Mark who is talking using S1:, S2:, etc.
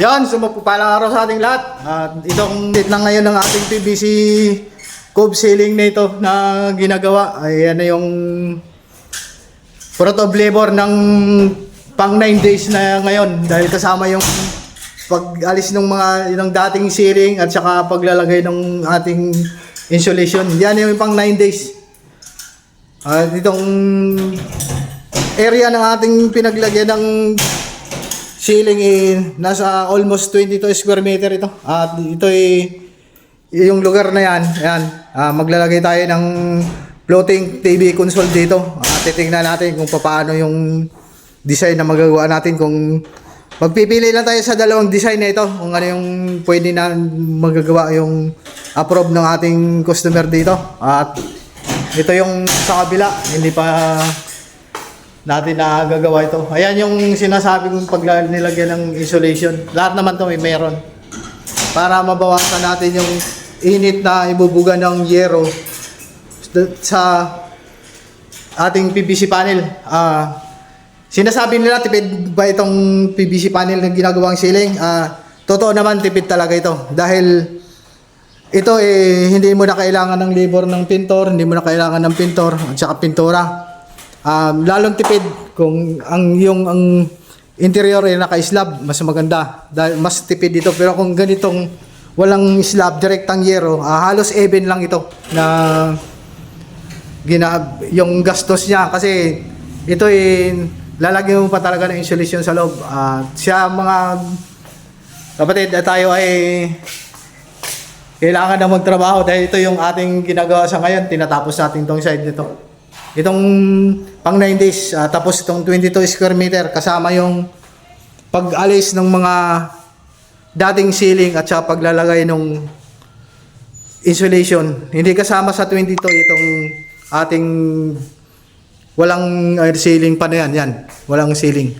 S1: Yan, sumapalang araw sa ating lahat. At itong date na ngayon ng ating PVC cove ceiling na ito na ginagawa. Ayan na yung fruit of labor ng pang 9 days na ngayon. Dahil kasama yung pag-alis ng mga yung dating ceiling at saka paglalagay ng ating insulation. Yan yung pang 9 days. At itong area ng ating pinaglagyan ng ceiling nasa almost 22 square meter ito. At ito yung lugar na yan. Ayan, maglalagay tayo ng floating TV console dito. Titingnan natin kung paano yung design na magagawa natin. Kung magpipili lang tayo sa dalawang design na ito, kung ano yung pwede na magagawa yung approve ng ating customer dito. At ito yung sa kabila, hindi pa natin na gagawa ito. Ayan yung sinasabi kong pag nilagyan ng insulation. Lahat naman ito may meron. Para mabawasan natin yung init na ibubuga ng yero sa ating PVC panel. Sinasabi nila tipid ba itong PVC panel na ginagawang ceiling? Totoo naman tipid talaga ito. Dahil ito hindi mo na kailangan ng labor ng pintor, hindi mo na kailangan ng pintor at saka pintura. Lalong tipid kung ang interior ay naka-slab, mas maganda dahil mas tipid dito. Pero kung ganitong walang slab, direktang yero, halos even lang ito na yung gastos niya kasi ito lalagyan mo pa talaga ng insulation sa loob. Siya mga kapatid, tayo ay kailangan na magtrabaho dahil ito yung ating ginagawa sa ngayon. Tinatapos natin tong side nito. Itong pang 9 days, tapos itong 22 square meter kasama yung pag-alis ng mga dating ceiling at saka paglalagay ng insulation. Hindi kasama sa 22 itong ating walang ceiling pa na yan. Walang ceiling.